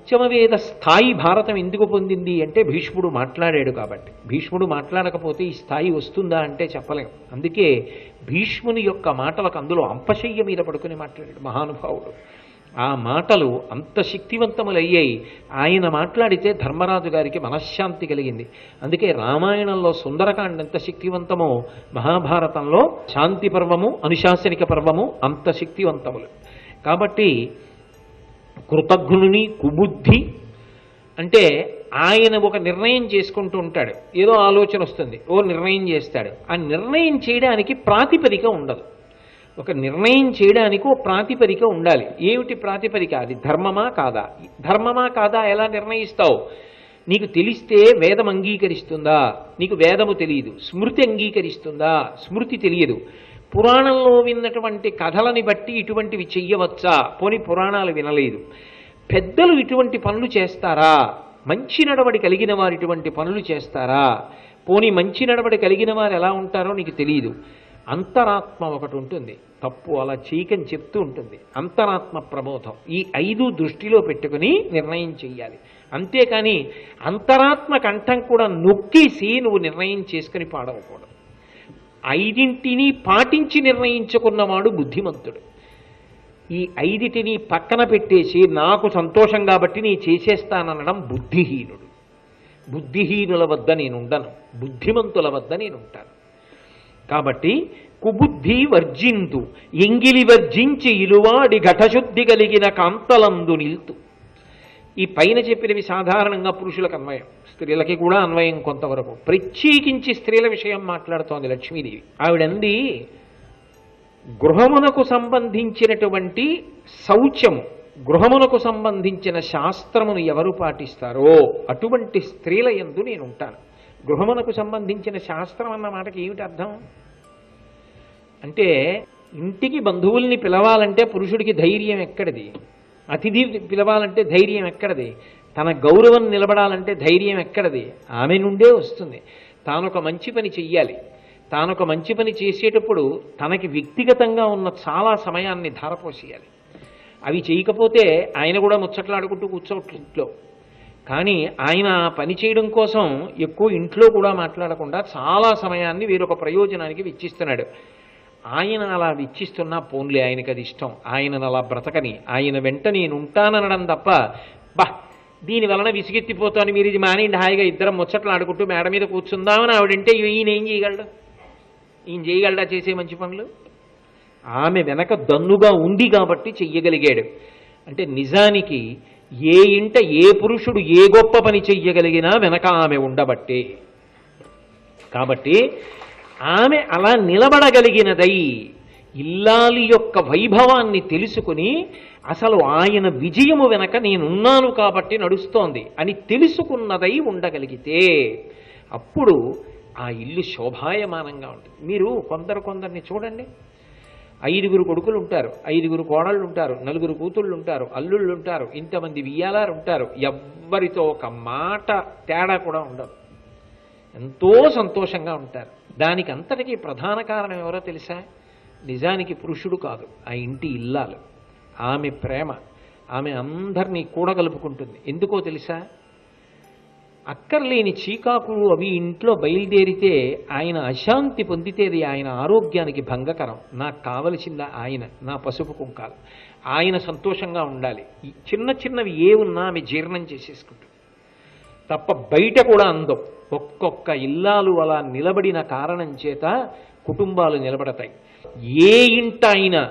పంచమవేద స్థాయి భారతం ఎందుకు పొందింది అంటే భీష్ముడు మాట్లాడాడు కాబట్టి. భీష్ముడు మాట్లాడకపోతే ఈ స్థాయి వస్తుందా అంటే చెప్పలేం. అందుకే భీష్ముని యొక్క మాటలకు అందులో అంపశయ్య మీద పడుకుని మాట్లాడాడు మహానుభావుడు. ఆ మాటలు అంత శక్తివంతములయ్యాయి. ఆయన మాట్లాడితే ధర్మరాజు గారికి మనశ్శాంతి కలిగింది. అందుకే రామాయణంలో సుందరకాండ ఎంత శక్తివంతమో మహాభారతంలో శాంతి పర్వము అనుశాసనిక పర్వము అంత శక్తివంతములు. కాబట్టి కృతఘ్నుని కుబుద్ధి అంటే ఆయన ఒక నిర్ణయం చేసుకుంటూ ఉంటాడు. ఏదో ఆలోచన వస్తుంది, ఓ నిర్ణయం చేస్తాడు. ఆ నిర్ణయం చేయడానికి ప్రాతిపదిక ఉండదు. ఒక నిర్ణయం చేయడానికి ఓ ప్రాతిపదిక ఉండాలి. ఏమిటి ప్రాతిపదిక? అది ధర్మమా కాదా? ధర్మమా కాదా ఎలా నిర్ణయిస్తావు? నీకు తెలిస్తే వేదం అంగీకరిస్తుందా? నీకు వేదము తెలియదు. స్మృతి అంగీకరిస్తుందా? స్మృతి తెలియదు. పురాణంలో విన్నటువంటి కథలని బట్టి ఇటువంటివి చెయ్యవచ్చా? పోనీ పురాణాలు వినలేదు. పెద్దలు ఇటువంటి పనులు చేస్తారా? మంచి నడవడి కలిగిన వారు ఇటువంటి పనులు చేస్తారా? పోనీ మంచి నడవడి కలిగిన వారు ఎలా ఉంటారో నీకు తెలియదు. అంతరాత్మ ఒకటి ఉంటుంది, తప్పు అలా చేయకని చెప్తూ ఉంటుంది. అంతరాత్మ ప్రబోధం. ఈ 5 దృష్టిలో పెట్టుకుని నిర్ణయం చెయ్యాలి. అంతేకాని అంతరాత్మ కంఠం కూడా నొక్కేసి నువ్వు నిర్ణయం చేసుకుని పాడవకూడదు. 5 పాటించి నిర్ణయించుకున్నవాడు బుద్ధిమంతుడు. ఈ 5 పక్కన పెట్టేసి నాకు సంతోషం కాబట్టి నీ చేసేస్తాననడం బుద్ధిహీనుడు. బుద్ధిహీనుల వద్ద నేనుండను, బుద్ధిమంతుల వద్ద నేనుంటాను. కాబట్టి కుబుద్ధి వర్జింతు ఎంగిలి వర్జించి ఇలువాడి ఘటశుద్ధి కలిగిన కాంతలందు నిల్తు. ఈ పైన చెప్పినవి సాధారణంగా పురుషులకు అన్వయం, స్త్రీలకి కూడా అన్వయం కొంతవరకు. ప్రత్యేకించి స్త్రీల విషయం మాట్లాడుతోంది లక్ష్మీదేవి. ఆవిడంది గృహమునకు సంబంధించినటువంటి శౌచము, గృహమునకు సంబంధించిన శాస్త్రమును ఎవరు పాటిస్తారో అటువంటి స్త్రీల యందు నేను ఉంటాను. గృహమునకు సంబంధించిన శాస్త్రం అన్న మాటకి ఏమిటి అర్థం అంటే, ఇంటికి బంధువుల్ని పిలవాలంటే పురుషుడికి ధైర్యం ఎక్కడిది? అతిథి పిలవాలంటే ధైర్యం ఎక్కడిది? తన గౌరవం నిలబడాలంటే ధైర్యం ఎక్కడిది? ఆమె నుండే వస్తుంది. తానొక మంచి పని చెయ్యాలి. తానొక మంచి పని చేసేటప్పుడు తనకి వ్యక్తిగతంగా ఉన్న చాలా సమయాన్ని ధారపోసేయాలి. అవి చేయకపోతే ఆయన కూడా ముచ్చట్లాడుకుంటూ కూర్చోట్లో. కానీ ఆయన పని చేయడం కోసం ఎక్కువ ఇంట్లో కూడా మాట్లాడకుండా చాలా సమయాన్ని వేరొక ప్రయోజనానికి వెచ్చిస్తున్నాడు. ఆయన అలా వెచ్చిస్తున్నా పోన్లే, ఆయనకి అది ఇష్టం, ఆయనను అలా బ్రతకని, ఆయన వెంట నేను ఉంటాననడం తప్ప దీని వలన విసిగెత్తిపోతాను, మీరు ఇది మానేండి, హాయిగా ఇద్దరం ముచ్చట్లు ఆడుకుంటూ మేడ మీద కూర్చుందామని ఆవిడంటే ఈయన ఏం చేయగలడు? ఈయన చేయగలడా చేసే మంచి పనులు? ఆమె వెనక దన్నుగా ఉంది కాబట్టి చెయ్యగలిగాడు. అంటే నిజానికి ఏ ఇంట ఏ పురుషుడు ఏ గొప్ప పని చెయ్యగలిగినా వెనక ఆమె ఉండబట్టే. కాబట్టి ఆమె అలా నిలబడగలిగినదై ఇల్లాలి యొక్క వైభవాన్ని తెలుసుకుని అసలు ఆయన విజయము వెనక నేనున్నాను కాబట్టి నడుస్తోంది అని తెలుసుకున్నదై ఉండగలిగితే అప్పుడు ఆ ఇల్లు శోభాయమానంగా ఉంటుంది. మీరు కొందరిని చూడండి, 5 కొడుకులు ఉంటారు, 5 కోడళ్ళు ఉంటారు, 4 కూతుళ్ళు ఉంటారు, అల్లుళ్ళు ఉంటారు, ఇంతమంది వియ్యాలారు ఉంటారు. ఎవ్వరితో ఒక మాట తేడా కూడా ఉండదు, ఎంతో సంతోషంగా ఉంటారు. దానికి అంతటికీ ప్రధాన కారణం ఎవరో తెలుసా? నిజానికి పురుషుడు కాదు, ఆ ఇంటి ఇల్లాలు. ఆమె ప్రేమ, ఆమె అందరినీ కూడగలుపుకుంటుంది. ఎందుకో తెలుసా? అక్కర్లేని చీకాకులు అవి ఇంట్లో బయలుదేరితే ఆయన అశాంతి పొందితేది ఆయన ఆరోగ్యానికి భంగకరం. నాకు కావలసిందా ఆయన, నా పసుపు కుంకాలు. ఆయన సంతోషంగా ఉండాలి. చిన్న చిన్నవి ఏ ఉన్నా ఆమె జీర్ణం చేసేసుకుంటుంది తప్ప బయట కూడా అందం. ఒక్కొక్క ఇల్లాలు అలా నిలబడిన కారణం చేత కుటుంబాలు నిలబడతాయి. ఏ ఇంట అయినా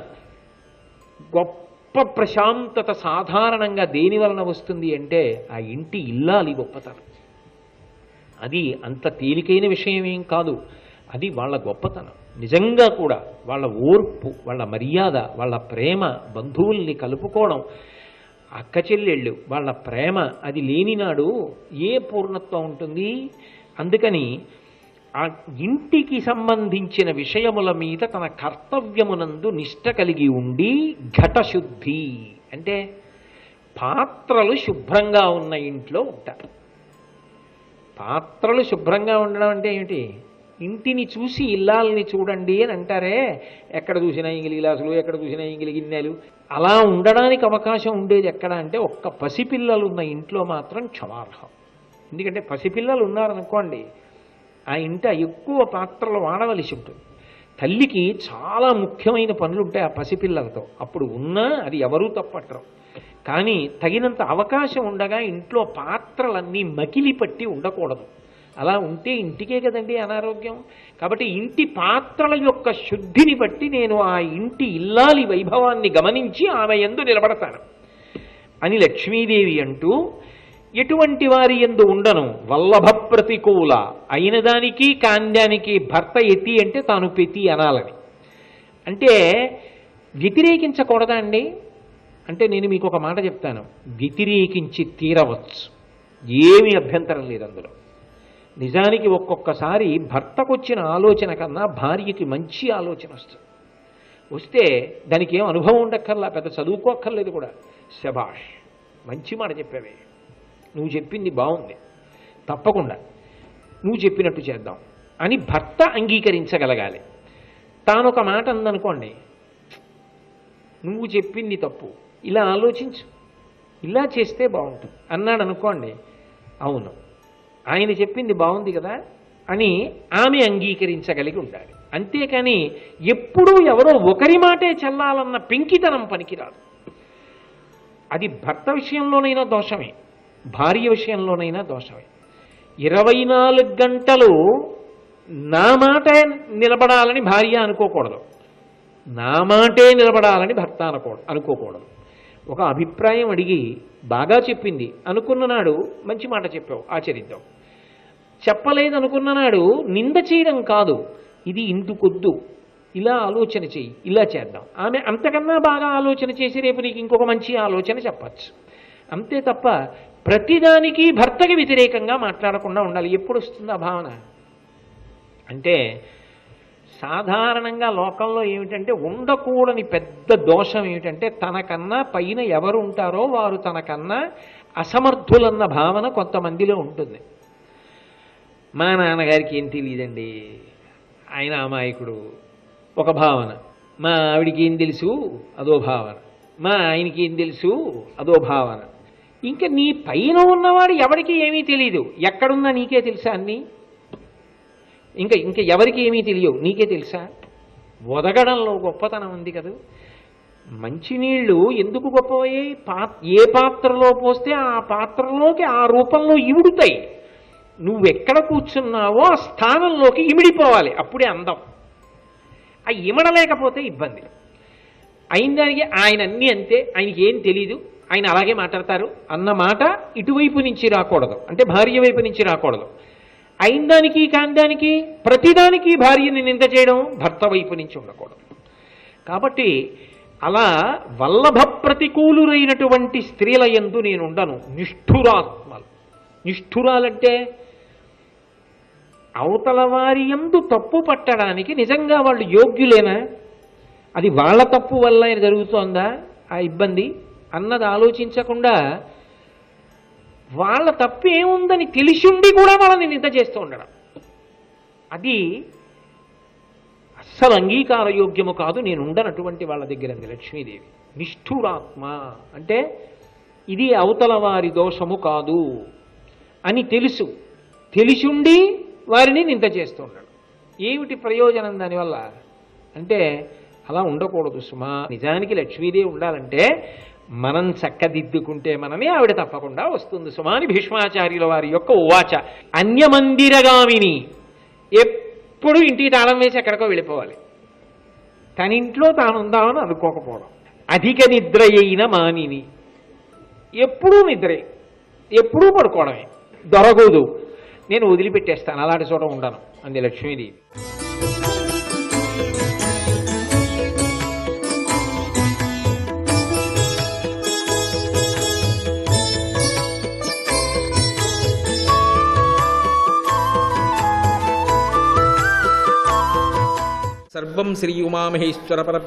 గొప్ప ప్రశాంతత సాధారణంగా దేని వలన వస్తుంది అంటే ఆ ఇంటి ఇల్లాలి గొప్పతనం. అది అంత తేలికైన విషయం ఏం కాదు, అది వాళ్ళ గొప్పతనం. నిజంగా కూడా వాళ్ళ ఓర్పు, వాళ్ళ మర్యాద, వాళ్ళ ప్రేమ, బంధువుల్ని కలుపుకోవడం, అక్క చెల్లెళ్ళు వాళ్ళ ప్రేమ, అది లేనినాడు ఏ పూర్ణత్వం ఉంటుంది? అందుకని ఆ ఇంటికి సంబంధించిన విషయముల మీద తన కర్తవ్యమునందు నిష్ట కలిగి ఉండి ఘటశుద్ధి అంటే పాత్రలు శుభ్రంగా ఉన్న ఇంట్లో ఉంటారు. పాత్రలు శుభ్రంగా ఉండడం అంటే ఏమిటి? ఇంటిని చూసి ఇల్లాలని చూడండి అని అంటారే, ఎక్కడ చూసినా ఇంగిలి గిలాసులు, ఎక్కడ చూసినా ఇంగిలి గిన్నెలు, అలా ఉండడానికి అవకాశం ఉండేది ఎక్కడ అంటే ఒక్క పసిపిల్లలు ఉన్న ఇంట్లో మాత్రం క్షమార్హం. ఎందుకంటే పసిపిల్లలు ఉన్నారనుకోండి, ఆ ఇంట ఎక్కువ పాత్రలు వాడవలసి ఉంటుంది. తల్లికి చాలా ముఖ్యమైన పనులు ఉంటాయి ఆ పసిపిల్లలతో. అప్పుడు ఉన్నా అది ఎవరూ తప్పట్టరు. కానీ తగినంత అవకాశం ఉండగా ఇంట్లో పాత్రలన్నీ మకిలి పట్టి ఉండకూడదు. అలా ఉంటే ఇంటికే కదండి అనారోగ్యం. కాబట్టి ఇంటి పాత్రల యొక్క శుద్ధిని బట్టి నేను ఆ ఇంటి ఇల్లాలి వైభవాన్ని గమనించి ఆమె యందు నిలబడతాను అని లక్ష్మీదేవి అంటూ, ఎటువంటి వారి యందు ఉండను వల్లభ ప్రతికూల, అయిన దానికి కాంద్యానికి భర్త ఎతి అంటే తాను పెతి అనాలని. అంటే వ్యతిరేకించకూడదా అండి అంటే నేను మీకు ఒక మాట చెప్తాను, వ్యతిరేకించి తీరవచ్చు, ఏమీ అభ్యంతరం లేదు అందులో. నిజానికి ఒక్కొక్కసారి భర్తకు వచ్చిన ఆలోచన కన్నా భార్యకి మంచి ఆలోచన వస్తుంది. వస్తే దానికి ఏం అనుభవం ఉండక్కర్లా, పెద్ద చదువుకోక్కర్లేదు కూడా. శభాష్, మంచి మాట చెప్పావే, నువ్వు చెప్పింది బాగుంది, తప్పకుండా నువ్వు చెప్పినట్టు చేద్దాం అని భర్త అంగీకరించగలగాలి. తానొక మాట అందనుకోండి, నువ్వు చెప్పింది తప్పు, ఇలా ఆలోచించు, ఇలా చేస్తే బాగుంటుంది అన్నాడు అనుకోండి, అవును ఆయన చెప్పింది బాగుంది కదా అని ఆమె అంగీకరించగలిగి ఉండాలి. అంతేకాని ఎప్పుడూ ఎవరో ఒకరి మాటే చెల్లాలన్న పెంకితనం పనికిరాదు. అది భర్త విషయంలోనైనా దోషమే, భార్య విషయంలోనైనా దోషమే. 24 గంటలు నా మాట నిలబడాలని భార్య అనుకోకూడదు, నా మాటే నిలబడాలని భర్త అనుకోకూడదు. ఒక అభిప్రాయం అడిగి బాగా చెప్పింది అనుకున్న నాడు మంచి మాట చెప్పావు, ఆచరిద్దాం. చెప్పలేదు అనుకున్న నాడు నింద చేయడం కాదు, ఇది ఇందుకొద్దు, ఇలా ఆలోచన చెయ్యి, ఇలా చేద్దాం. ఆమె అంతకన్నా బాగా ఆలోచన చేసి రేపు నీకు ఇంకొక మంచి ఆలోచన చెప్పచ్చు. అంతే తప్ప ప్రతిదానికి భర్తకి వ్యతిరేకంగా మాట్లాడకుండా ఉండాలి. ఎప్పుడు వస్తుంది ఆ భావన అంటే, సాధారణంగా లోకంలో ఏమిటంటే ఉండకూడని పెద్ద దోషం ఏమిటంటే, తనకన్నా పైన ఎవరు ఉంటారో వారు తనకన్నా అసమర్థులన్న భావన కొంతమందిలో ఉంటుంది. మా నాన్నగారికి ఏం తెలియదండి, ఆయన అమాయకుడు, ఒక భావన. మా ఆవిడికి ఏం తెలుసు, అదో భావన. మా ఆయనకి ఏం తెలుసు, అదో భావన. ఇంకా నీ పైన ఉన్నవాడు ఎవరికి ఏమీ తెలియదు, ఎక్కడున్నా నీకే తెలుసా అన్నీ, ఇంకా ఎవరికి ఏమీ తెలియవు, నీకే తెలుసా. ఒదగడంలో గొప్పతనం ఉంది కదా. మంచినీళ్ళు ఎందుకు గొప్పవయ్యాయి, ఏ పాత్రలో పోస్తే ఆ పాత్రలోకి ఆ రూపంలో ఇమిడుతాయి. నువ్వెక్కడ కూర్చున్నావో ఆ స్థానంలోకి ఇమిడిపోవాలి, అప్పుడే అందం. ఆ ఇమడలేకపోతే ఇబ్బంది. అయిన దానికి ఆయన అన్నీ అంతే, ఆయనకి ఏం తెలీదు, ఆయన అలాగే మాట్లాడతారు అన్న మాట ఇటువైపు నుంచి రాకూడదు, అంటే భార్య వైపు నుంచి రాకూడదు. అయిన దానికి కాందానికి ప్రతిదానికి భార్యని నింద చేయడం భర్త వైపు నుంచి ఉండకూడదు. కాబట్టి అలా వల్లభ ప్రతికూలురైనటువంటి స్త్రీల యందు నేను ఉండను. నిష్ఠురాత్మలు, నిష్ఠురాలంటే అవతల వారి యందు తప్పు పట్టడానికి నిజంగా వాళ్ళు యోగ్యులేనా, అది వాళ్ళ తప్పు వల్ల జరుగుతోందా ఆ ఇబ్బంది అన్నది ఆలోచించకుండా వాళ్ళ తప్పు ఏముందని తెలిసిండి కూడా వాళ్ళని నింద చేస్తూ ఉండడం, అది అస్సలు అంగీకారయోగ్యము కాదు. నేను ఉండనటువంటి వాళ్ళ దగ్గర అంది లక్ష్మీదేవి. నిష్ఠురాత్మ అంటే ఇది అవతల వారి దోషము కాదు అని తెలిసిండి వారిని నింద చేస్తూ ఉండడం. ఏమిటి ప్రయోజనం దానివల్ల అంటే, అలా ఉండకూడదు సుమా. నిజానికి లక్ష్మీదేవి ఉండాలంటే మనం చక్కదిద్దుకుంటే మనమే ఆవిడ తప్పకుండా వస్తుంది సుమా అని భీష్మాచార్యుల వారి యొక్క ఉవాచ. అన్యమందిరగామిని, ఎప్పుడు ఇంటికి తాళం వేసి ఎక్కడికో వెళ్ళిపోవాలి, తన ఇంట్లో తానుందామని అనుకోకపోవడం. అధిక నిద్ర అయిన మానిని, ఎప్పుడూ నిద్రే, ఎప్పుడూ పడుకోవడమే, దొరకదు, నేను వదిలిపెట్టేస్తాను, అలాంటి చోట ఉండను అంది లక్ష్మీదేవి. సర్వం శ్రీ ఉమామహేశ్వర పర